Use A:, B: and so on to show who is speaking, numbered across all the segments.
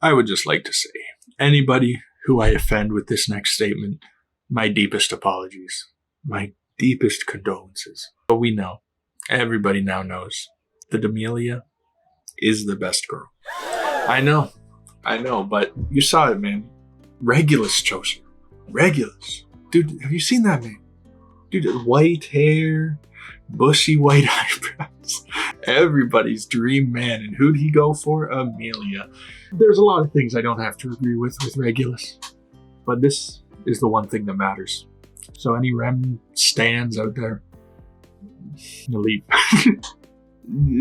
A: I would just like to say, anybody who I offend with this next statement, my deepest apologies, my deepest condolences. But we know, everybody now knows, that Amelia is the best girl. I know, but you saw it, man. Regulus chose her. Regulus. Dude, have you seen that, man? Dude, white hair, bushy white eyebrows. Everybody's dream man. And who'd he go for? Amelia. There's a lot of things I don't have to agree with Regulus. But this is the one thing that matters. So any Rem stands out there, leave.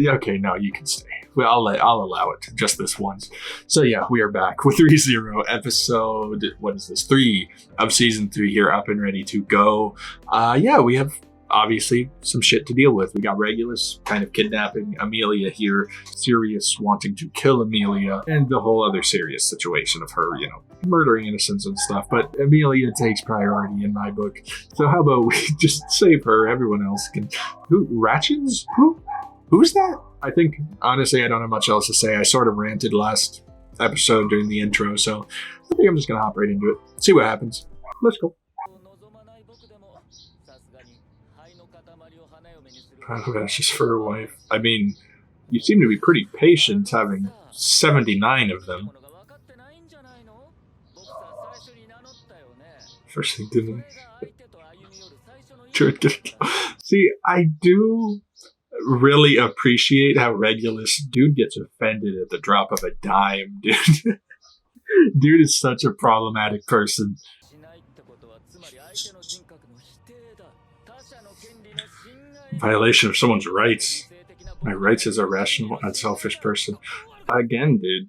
A: Okay, no, you can stay. Well, I'll allow it just this once. So yeah, we are back with Rezero episode, what is this, 3 of season 3 here, up and ready to go. Yeah, we have obviously some shit to deal with. We got Regulus kind of kidnapping Amelia here, Sirius wanting to kill Amelia, and the whole other serious situation of her, murdering innocents and stuff. But Amelia takes priority in my book. So how about we just save her? Everyone else can. Who? Ratchins? Who's that? I think, honestly, I don't have much else to say. I sort of ranted last episode during the intro, so I think I'm just going to hop right into it. See what happens. Let's go. Oh, that's just for her wife. I mean, you seem to be pretty patient having 79 of them. First thing, didn't I? See, I do really appreciate how Regulus, dude, gets offended at the drop of a dime, dude. Dude is such a problematic person. Violation of someone's rights. My rights as a rational, unselfish person. Again, dude,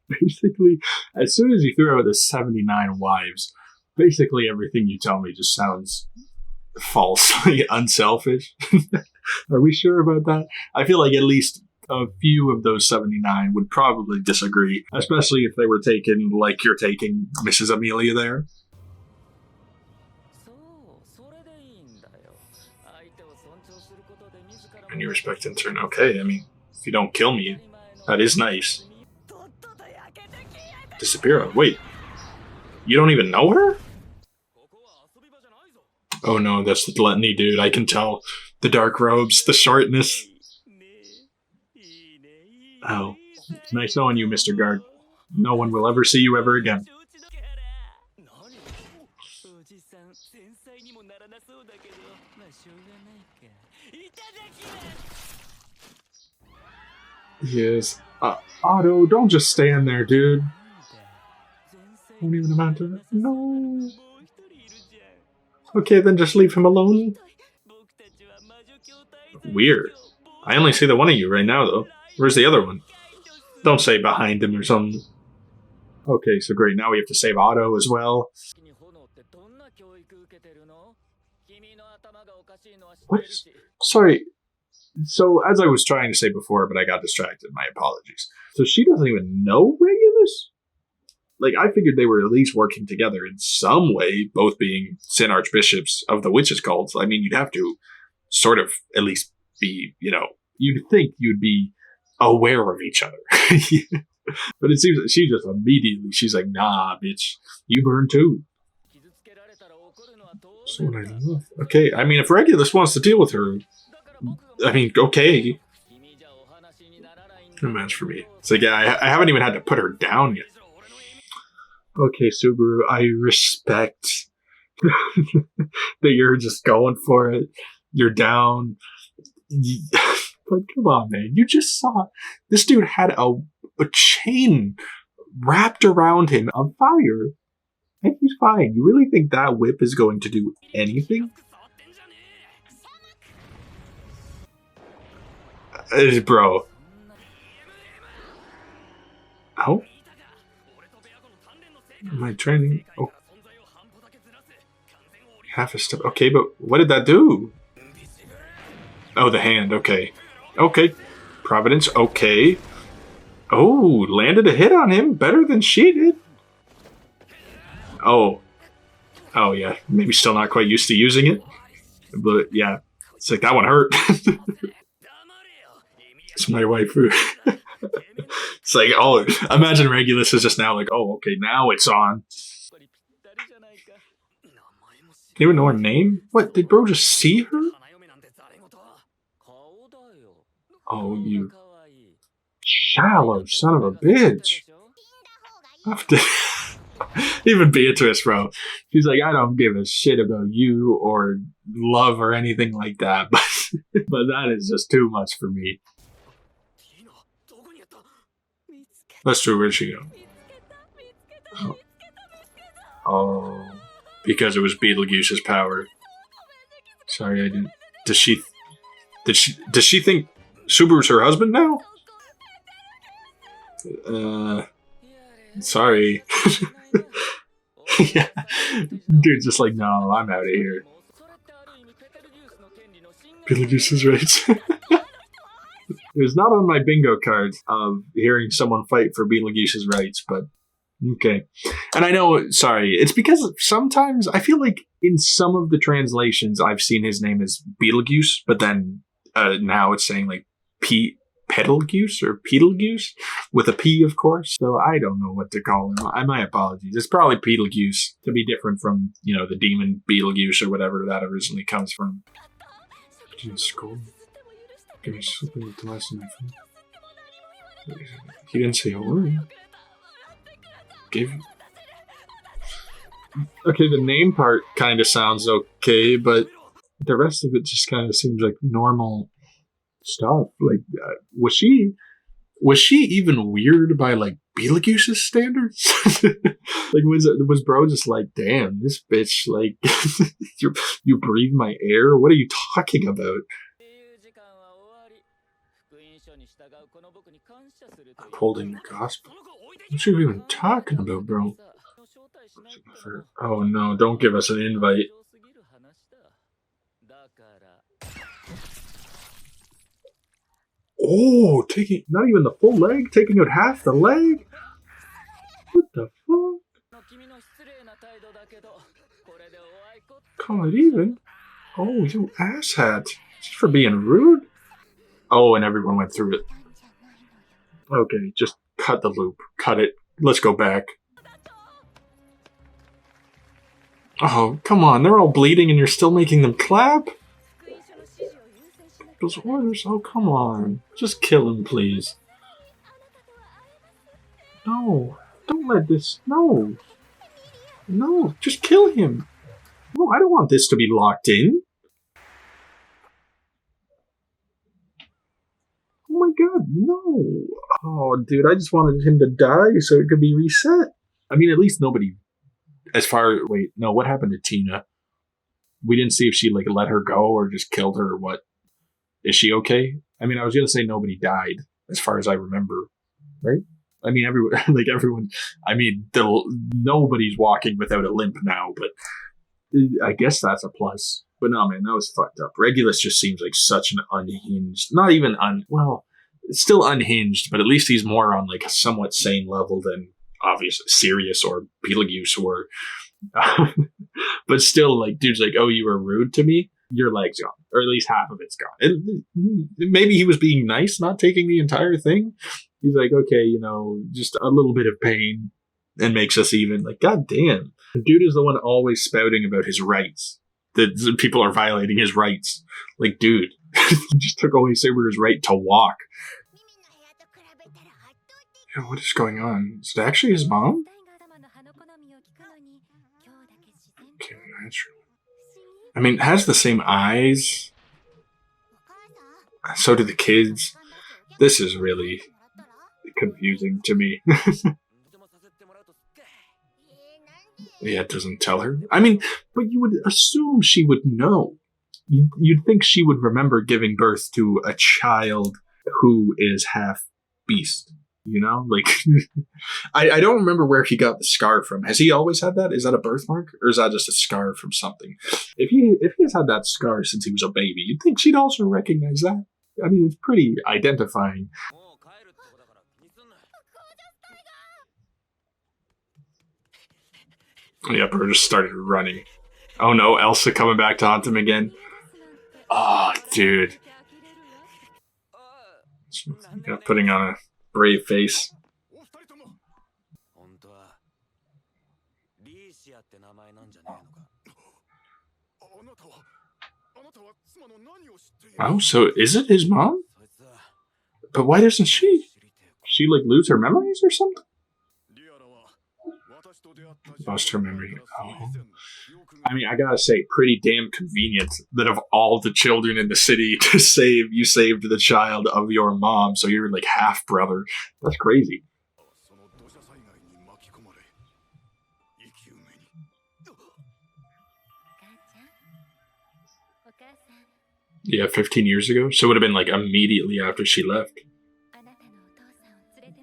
A: basically, as soon as you threw out the 79 wives, basically everything you tell me just sounds falsely unselfish. Are we sure about that? I feel like at least a few of those 79 would probably disagree, especially if they were taken like you're taking Mrs. Amelia there. And you respect in turn. Okay, I mean, if you don't kill me, that is nice. Disappear. Wait, you don't even know her? Oh no, that's the gluttony, dude. I can tell. The dark robes, the shortness. Oh, it's nice knowing you, Mr. Guard. No one will ever see you ever again. Yes. Otto, don't just stand there, dude. Won't even amount to that. No. Okay, then just leave him alone. Weird. I only see the one of you right now, though. Where's the other one? Don't say behind him or something. Okay, so great. Now we have to save Otto as well. What is... Sorry. So, as I was trying to say before, but I got distracted. My apologies. So she doesn't even know Regulus? Like, I figured they were at least working together in some way, both being Sin Archbishops of the Witches' cults. I mean, you'd have to sort of at least be, you'd think you'd be aware of each other. But it seems that she just immediately, she's like, nah, bitch, you burn too. So what I love. Okay, I mean, if Regulus wants to deal with her, I mean, okay. No match for me. It's like, yeah, I haven't even had to put her down yet. Okay, Subaru, I respect that you're just going for it. You're down. But come on, man. You just saw this dude had a chain wrapped around him of fire. And he's fine. You really think that whip is going to do anything? Bro. Oh? My training. Oh. Half a step. Okay, but what did that do? Oh, the hand. Okay. Okay. Providence. Okay. Oh, landed a hit on him. Better than she did. Oh. Oh, yeah. Maybe still not quite used to using it. But, yeah. It's like, that one hurt. It's my waifu. It's like, oh, imagine Regulus is just now like, oh, okay, now it's on. You even know her name? What, did bro just see her? Oh, you shallow son of a bitch. Even Beatrice, bro. She's like, I don't give a shit about you or love or anything like that, but that is just too much for me. That's true. Where'd she go? Oh, because it was Beetlejuice's power. Sorry, I didn't. Does she think Subaru's her husband now? Sorry. Yeah. Dude's just like, no, I'm out of here. Beetlejuice's rights. It was not on my bingo card of hearing someone fight for Beetlejuice's rights, but okay. And I know, sorry, it's because sometimes I feel like in some of the translations I've seen his name as Beetlejuice, but then now it's saying like Petalgoose or Beetlejuice with a P, of course. So I don't know what to call him. My apologies. It's probably Beetlejuice to be different from, the demon Beetlejuice or whatever that originally comes from. School. Give me something with the last night. He didn't say a word. Okay, the name part kind of sounds okay, but the rest of it just kind of seems like normal stuff. Like, was she even weird by like Beetlejuice's standards? Like, was bro just like, damn, this bitch, like, you breathe my air? What are you talking about? Upholding the gospel. What are you even talking about, bro? Oh no, don't give us an invite. Oh, taking not even the full leg, taking out half the leg? What the fuck? Call it even? Oh, you asshat. Just for being rude? Oh, and everyone went through it. Okay, just cut the loop. Cut it. Let's go back. Oh, come on. They're all bleeding and you're still making them clap? Those orders? Oh, come on. Just kill him, please. No. Don't let this... No. No, just kill him. No, I don't want this to be locked in. Oh my god, no. Oh, dude, I just wanted him to die so it could be reset. I mean, at least nobody... Wait, no, what happened to Tina? We didn't see if she, like, let her go or just killed her or what. Is she okay? I mean, I was going to say nobody died, as far as I remember, right? I mean, everyone, I mean, nobody's walking without a limp now, but I guess that's a plus. But no, man, that was fucked up. Regulus just seems like such an unhinged, not even well, still unhinged, but at least he's more on like a somewhat sane level than obviously Sirius or Beetlejuice or, but still like, dude's like, oh, you were rude to me? Your leg's gone, or at least half of it's gone. And maybe he was being nice, not taking the entire thing. He's like, okay, just a little bit of pain and makes us even. Like, god damn. The dude is the one always spouting about his rights. That people are violating his rights. Like, dude, he just took away Saber's right to walk. Yeah, what is going on? Is it actually his mom? Okay, natural. I mean, it has the same eyes. So do the kids. This is really confusing to me. Yeah, it doesn't tell her. I mean, but you would assume she would know. You'd think she would remember giving birth to a child who is half beast. Like, I don't remember where he got the scar from. Has he always had that? Is that a birthmark? Or is that just a scar from something? If he has had that scar since he was a baby, you'd think she'd also recognize that. I mean, it's pretty identifying. Yeah, bro just started running. Oh no, Elsa coming back to haunt him again. Oh, dude. Yeah, putting on Brave face. Oh, so is it his mom? But why doesn't she? She like lose her memories or something? Lost her memory. Oh. I mean, I gotta say, pretty damn convenient that of all the children in the city to save, you saved the child of your mom, so you're like half brother. That's crazy. Yeah, 15 years ago. So it would have been like immediately after she left.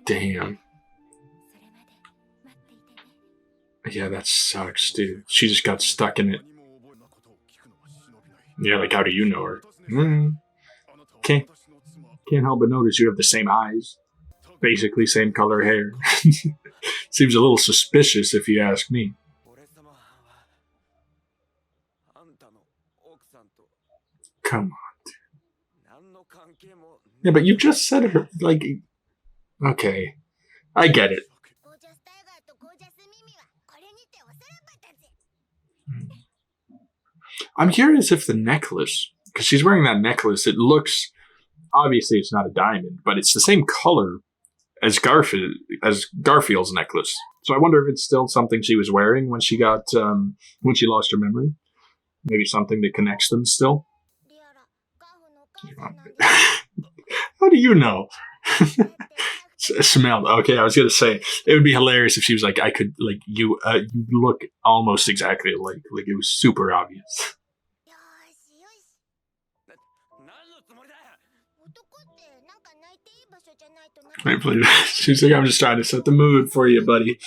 A: Damn. Yeah, that sucks, dude. She just got stuck in it. Yeah, like how do you know her? Can't help but notice you have the same eyes, basically same color hair. Seems a little suspicious if you ask me. Come on. Yeah, but you just said her like. Okay, I get it. I'm curious if the necklace, because she's wearing that necklace, it looks obviously it's not a diamond, but it's the same color as Garfield's necklace. So I wonder if it's still something she was wearing when she lost her memory. Maybe something that connects them still. How do you know? Smelled. Okay, I was gonna say it would be hilarious if she was like, I could like you. You look almost exactly like it was super obvious. She's like, I'm just trying to set the mood for you, buddy.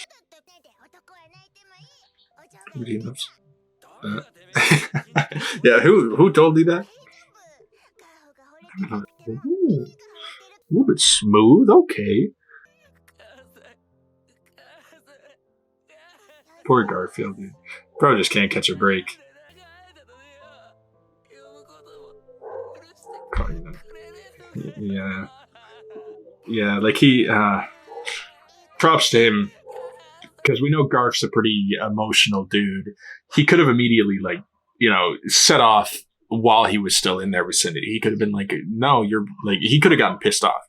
A: Yeah, who told you that? Ooh, a little bit smooth. Okay. Poor Garfield, dude. Probably just can't catch a break. Yeah. Yeah, like props to him, because we know Garf's a pretty emotional dude. He could have immediately, like, set off while he was still in their vicinity. He could have been like, no, you're like, he could have gotten pissed off.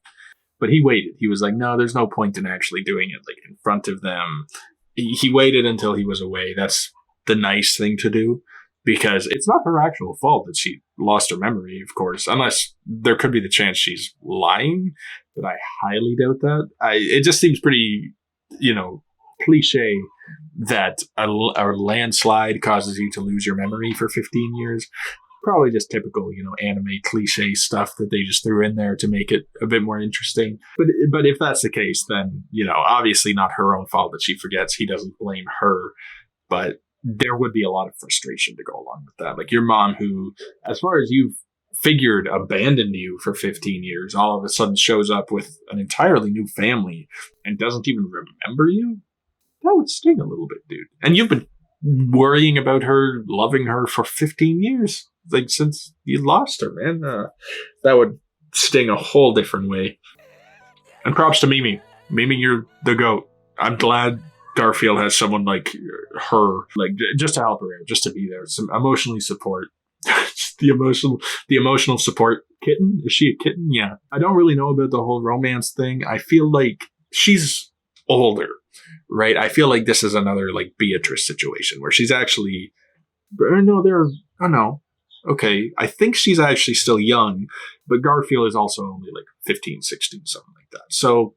A: But he waited. He was like, no, there's no point in actually doing it like in front of them. He waited until he was away. That's the nice thing to do, because it's not her actual fault that she lost her memory, of course, unless there could be the chance she's lying, but I highly doubt that. It just seems pretty, cliche that a landslide causes you to lose your memory for 15 years. Probably just typical, anime cliche stuff that they just threw in there to make it a bit more interesting. But if that's the case, then, obviously not her own fault that she forgets. He doesn't blame her, but there would be a lot of frustration to go along with that. Like your mom, who, as far as you've figured, abandoned you for 15 years, all of a sudden shows up with an entirely new family and doesn't even remember you. That would sting a little bit, dude. And you've been worrying about her, loving her for 15 years. Like, since you lost her, man. That would sting a whole different way. And props to Mimi. Mimi, you're the GOAT. I'm glad Garfield has someone like her, like, just to help her out, just to be there. Some emotionally support. the emotional support kitten. Is she a kitten? Yeah. I don't really know about the whole romance thing. I feel like she's older, right? I feel like this is another like Beatrice situation where she's actually, no. Okay, I think she's actually still young, but Garfield is also only like 15, 16, something like that. So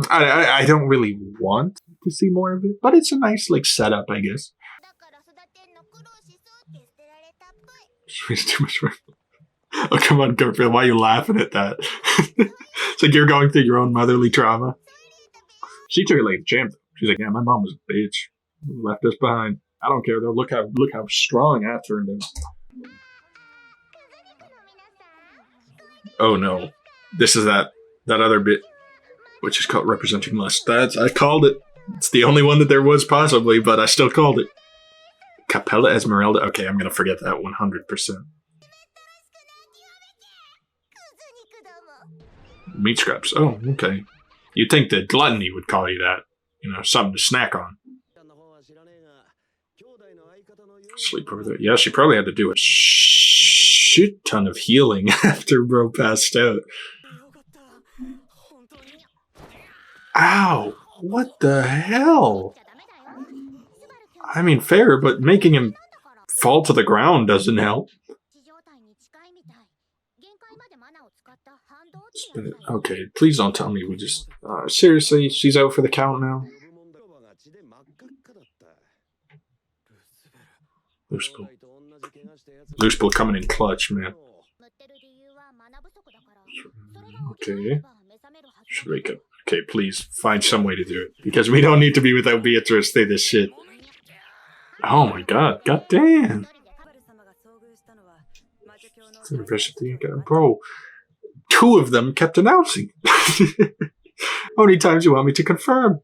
A: I don't really want to see more of it, but it's a nice like setup, I guess. It's too much work. Oh, come on, Garfield, why are you laughing at that? It's like you're going through your own motherly trauma. She took it like a champ. She's like, yeah, my mom was a bitch. Left us behind. I don't care though. Look how strong that turned out. Oh no. This is that other bit, which is called representing lust. I called it. It's the only one that there was possibly, but I still called it. Capella Esmeralda. Okay, I'm gonna forget that 100%. Meat scraps. Oh, okay. You'd think that gluttony would call you that. You know, something to snack on. Sleep over there. Yeah, she probably had to do a shit ton of healing after bro passed out. Ow! What the hell? I mean, fair, but making him fall to the ground doesn't help. Okay, please don't tell me we just... seriously, she's out for the count now? Loose ball coming in clutch, man. Okay. Should wake up. Okay, please, find some way to do it. Because we don't need to be without Beatrice through this shit. Oh my god, god damn. Bro, 2 of them kept announcing. How many times do you want me to confirm?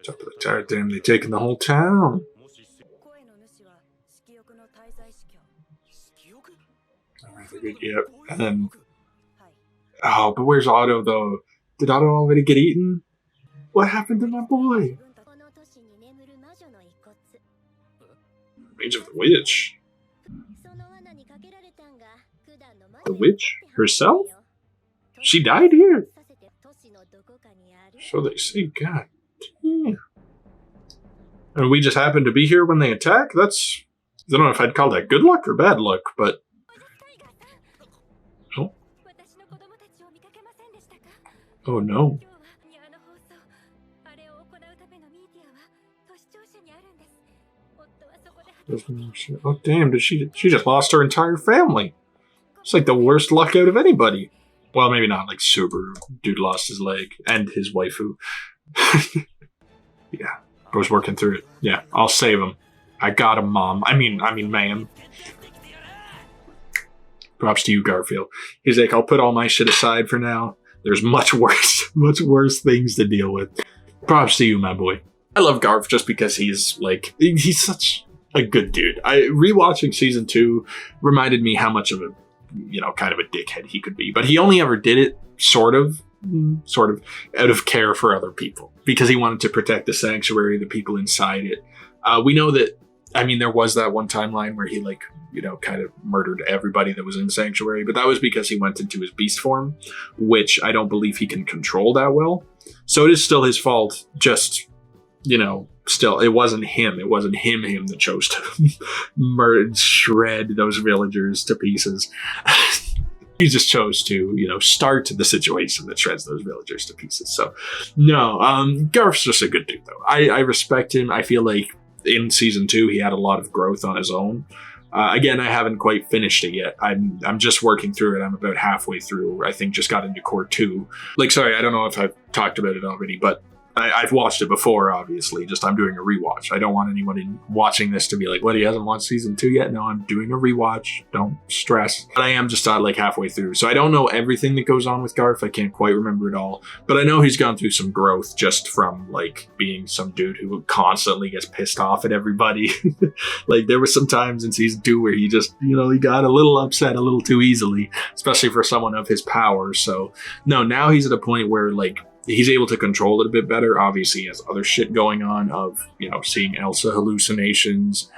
A: Top of the tower, damn, they taking the whole town. Yep, and then... Oh, but where's Otto, though? Did Otto already get eaten? What happened to my boy? Rage of the Witch. The witch? Herself? She died here. So they say, god damn. And we just happened to be here when they attack? That's... I don't know if I'd call that good luck or bad luck, but... Oh. Oh no. Oh damn, she just lost her entire family. It's like the worst luck out of anybody. Well, maybe not like Subaru. Dude lost his leg and his waifu. Yeah, I was working through it. Yeah, I'll save him. I got him, Mom. I mean, ma'am. Props to you, Garfield. He's like, I'll put all my shit aside for now. There's much worse things to deal with. Props to you, my boy. I love Garf just because he's such a good dude. Rewatching season 2 reminded me how much of a, kind of a dickhead he could be. But he only ever did it sort of out of care for other people because he wanted to protect the sanctuary, the people inside it. We know that, there was that one timeline where he kind of murdered everybody that was in the sanctuary, but that was because he went into his beast form, which I don't believe he can control that well. So it is still his fault, just, still, it wasn't him. It wasn't him that chose to shred those villagers to pieces. He just chose to, start the situation that shreds those villagers to pieces. So, no, Garf's just a good dude, though. I respect him. I feel like in season 2, he had a lot of growth on his own. Again, I haven't quite finished it yet. I'm just working through it. I'm about halfway through. I think just got into core 2. Sorry, I don't know if I've talked about it already, but I've watched it before, obviously. Just I'm doing a rewatch. I don't want anybody watching this to be like, what, he hasn't watched season 2 yet? No, I'm doing a rewatch. Don't stress. But I am just halfway through. So I don't know everything that goes on with Garf. I can't quite remember it all. But I know he's gone through some growth just from being some dude who constantly gets pissed off at everybody. There were some times in season 2 where he just, he got a little upset a little too easily, especially for someone of his power. So no, now he's at a point where he's able to control it a bit better. Obviously, he has other shit going on of, seeing Elsa hallucinations,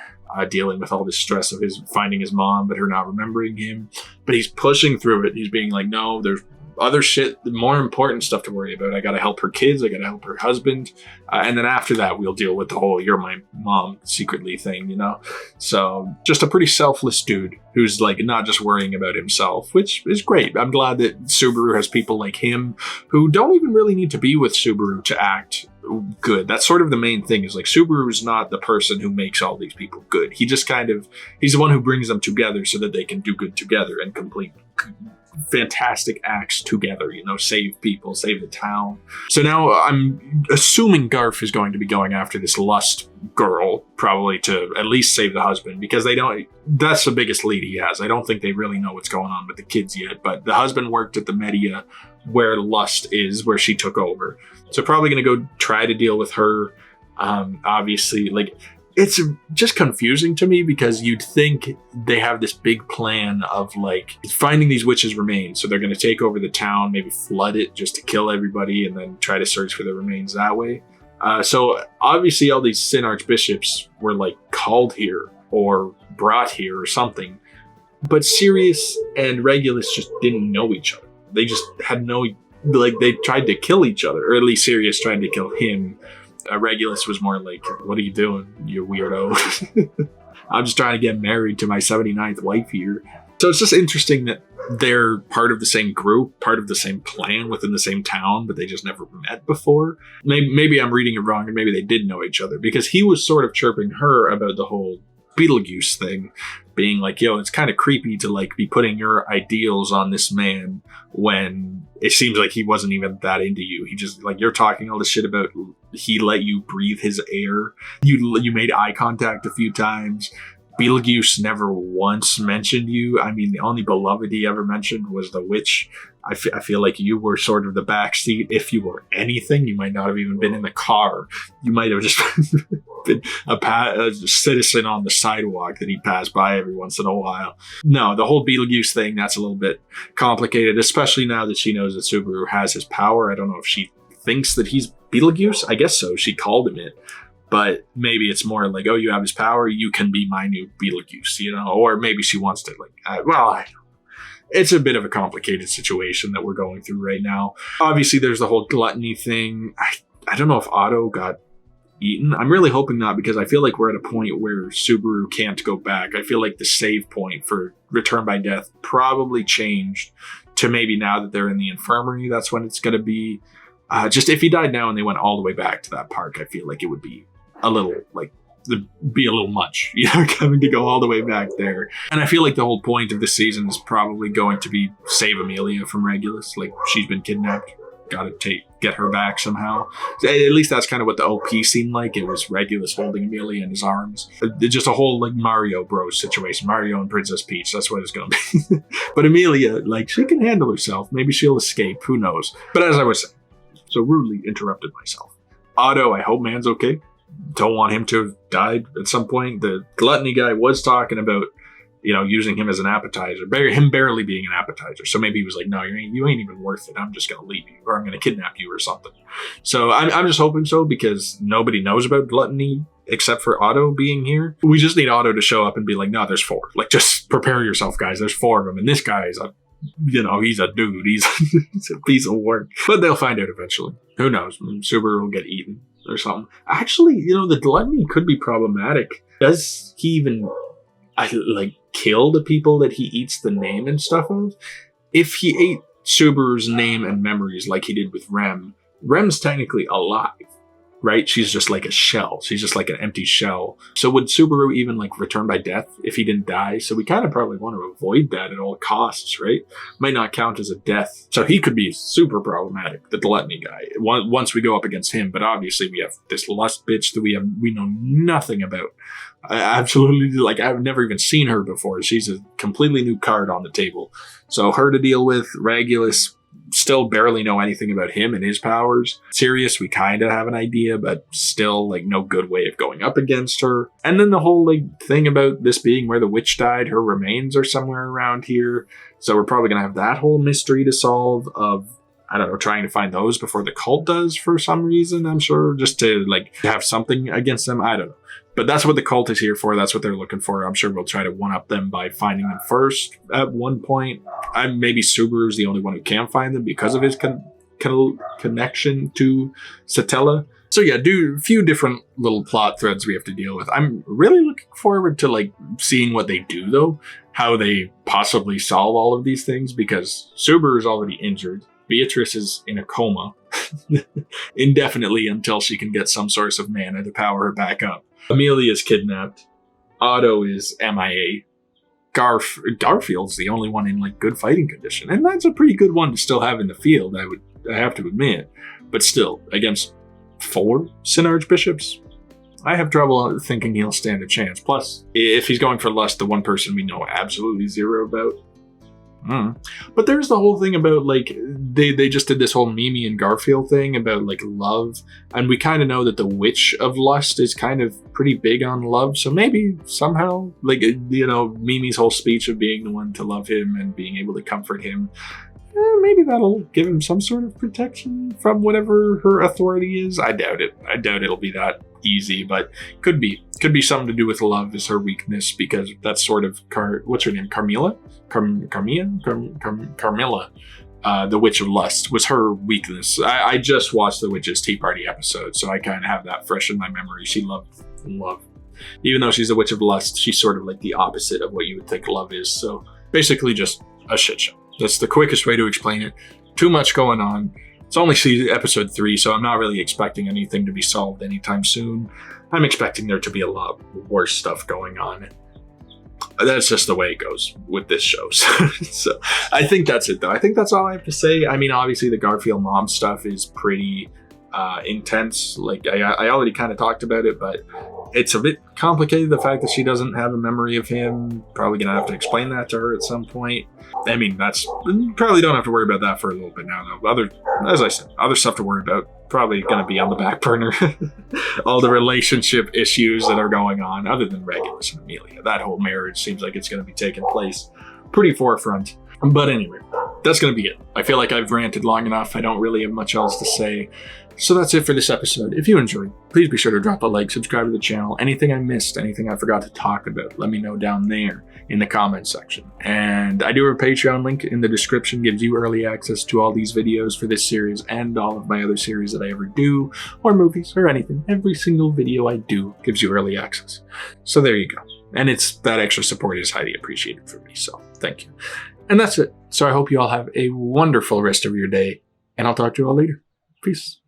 A: dealing with all this stress of finding his mom, but her not remembering him. But he's pushing through it. He's being like, no, there's other shit, more important stuff to worry about. I gotta help her kids. I gotta help her husband. And then after that, we'll deal with the whole you're my mom secretly thing, So just a pretty selfless dude who's not just worrying about himself, which is great. I'm glad that Subaru has people like him who don't even really need to be with Subaru to act good. That's sort of the main thing is Subaru is not the person who makes all these people good. He just he's the one who brings them together so that they can do good together and complete fantastic acts together, save people, save the town. So now I'm assuming Garf is going to be going after this lust girl, probably to at least save the husband, because that's the biggest lead he has. I don't think they really know what's going on with the kids yet, but the husband worked at the Media where Lust is, where she took over. So probably going to go try to deal with her. Obviously, It's just confusing to me because you'd think they have this big plan of like finding these witches' remains. So they're going to take over the town, maybe flood it just to kill everybody and then try to search for the remains that way. So obviously all these Sin Archbishops were like called here or brought here or something. But Sirius and Regulus just didn't know each other. They just had no, like they tried to kill each other, or at least Sirius tried to kill him. Regulus was more like, what are you doing, you weirdo? I'm just trying to get married to my 79th wife here. So it's just interesting that they're part of the same group, part of the same clan within the same town, but they just never met before. Maybe I'm reading it wrong, and maybe they did know each other, because he was sort of chirping her about the whole Beetlejuice thing, being like, yo, it's kind of creepy to like be putting your ideals on this man when it seems like he wasn't even that into you. He just like, you're talking all this shit about he let you breathe his air. You made eye contact a few times. Beetlejuice never once mentioned you. I mean, the only beloved he ever mentioned was the witch. I feel like you were sort of the backseat. If you were anything, you might not have even been in the car. You might have just been a citizen on the sidewalk that he passed by every once in a while. No, the whole Beetlejuice thing, that's a little bit complicated, especially now that she knows that Subaru has his power. I don't know if she thinks that he's Beetlejuice. I guess so. She called him it. But maybe it's more like, oh, you have his power, you can be my new Beetlejuice, you know? Or maybe she wants to, like, I don't know. It's a bit of a complicated situation that we're going through right now. Obviously, there's the whole gluttony thing. I don't know if Otto got eaten. I'm really hoping not, because I feel like we're at a point where Subaru can't go back. I feel like the save point for Return by Death probably changed to maybe now that they're in the infirmary, that's when it's going to be. Just if he died now and they went all the way back to that park, I feel like it would be a little, like, be a little much, you know, having to go all the way back there. And I feel like the whole point of this season is probably going to be save Amelia from Regulus. Like, she's been kidnapped. Gotta get her back somehow. At least that's kind of what the OP seemed like. It was Regulus holding Amelia in his arms. Just a whole, like, Mario Bros situation. Mario and Princess Peach. That's what it's gonna be. But Amelia, like, she can handle herself. Maybe she'll escape. Who knows? But as I was saying, so rudely interrupted myself. Otto, I hope man's okay. Don't want him to have died at some point. The gluttony guy was talking about, you know, using him as an appetizer, him barely being an appetizer. So maybe he was like, no, you ain't even worth it. I'm just going to leave you, or I'm going to kidnap you or something. So I'm just hoping so, because nobody knows about gluttony except for Otto being here. We just need Otto to show up and be like, no, there's 4. Like, just prepare yourself, guys. There's 4 of them. And this guy is he's a dude. He's a piece of work. But they'll find out eventually. Who knows? Subaru will get eaten or something. Actually, you know, the gluttony could be problematic. Does he even kill the people that he eats the name and stuff of? If he ate Subaru's name and memories like he did with Rem's technically alive, right? She's just like a shell. She's just like an empty shell. So would Subaru even like return by death if he didn't die? So we kind of probably want to avoid that at all costs, right? Might not count as a death. So he could be super problematic, the gluttony guy, once we go up against him. But obviously we have this lust bitch that we know nothing about. Absolutely, like, I've never even seen her before. She's a completely new card on the table. So her to deal with. Regulus, still barely know anything about him and his powers. Sirius, we kind of have an idea, but still, like, no good way of going up against her. And then the whole, like, thing about this being where the witch died, her remains are somewhere around here. So we're probably going to have that whole mystery to solve of, I don't know, trying to find those before the cult does for some reason, I'm sure, just to, like, have something against them. I don't know. But that's what the cult is here for. That's what they're looking for. I'm sure we'll try to one-up them by finding them first at one point. Maybe Subaru's the only one who can find them because of his connection to Satella. So yeah, a few different little plot threads we have to deal with. I'm really looking forward to, like, seeing what they do, though. How they possibly solve all of these things, because Subaru's already injured. Beatrice is in a coma indefinitely until she can get some source of mana to power her back up. Amelia's kidnapped. Otto is MIA. Garfield's the only one in, like, good fighting condition, and that's a pretty good one to still have in the field, I have to admit. But still, against 4 Sin Archbishops, I have trouble thinking he'll stand a chance. Plus, if he's going for lust, the one person we know absolutely zero about, But there's the whole thing about, like, they just did this whole Mimi and Garfield thing about, like, love. And we kind of know that the Witch of Lust is kind of pretty big on love. So maybe somehow, like, you know, Mimi's whole speech of being the one to love him and being able to comfort him, maybe that'll give him some sort of protection from whatever her authority is. I doubt it. I doubt it'll be that easy, but could be something to do with love is her weakness, because that's sort of what's her name? Carmilla? Carmilla. The Witch of Lust was her weakness. I just watched the Witch's Tea Party episode, so I kind of have that fresh in my memory. She loved love. Even though she's a Witch of Lust, she's sort of like the opposite of what you would think love is. So basically just a shit show. That's the quickest way to explain it. Too much going on. It's only episode 3, so I'm not really expecting anything to be solved anytime soon. I'm expecting there to be a lot worse stuff going on. That's just the way it goes with this show. So I think that's it, though. I think that's all I have to say. I mean, obviously the Garfield mom stuff is pretty intense. Like, I already kind of talked about it, but it's a bit complicated. The fact that she doesn't have a memory of him, probably gonna have to explain that to her at some point. I mean, probably don't have to worry about that for a little bit now, though. As I said, other stuff to worry about, probably gonna be on the back burner. All the relationship issues that are going on, other than Regulus and Amelia. That whole marriage seems like it's gonna be taking place pretty forefront. But anyway, that's gonna be it. I feel like I've ranted long enough. I don't really have much else to say. So that's it for this episode. If you enjoyed, please be sure to drop a like, subscribe to the channel. Anything I missed, anything I forgot to talk about, let me know down there in the comments section. And I do have a Patreon link in the description, gives you early access to all these videos for this series and all of my other series that I ever do, or movies, or anything. Every single video I do gives you early access. So there you go. And that extra support is highly appreciated for me, so thank you. And that's it. So I hope you all have a wonderful rest of your day, and I'll talk to you all later. Peace.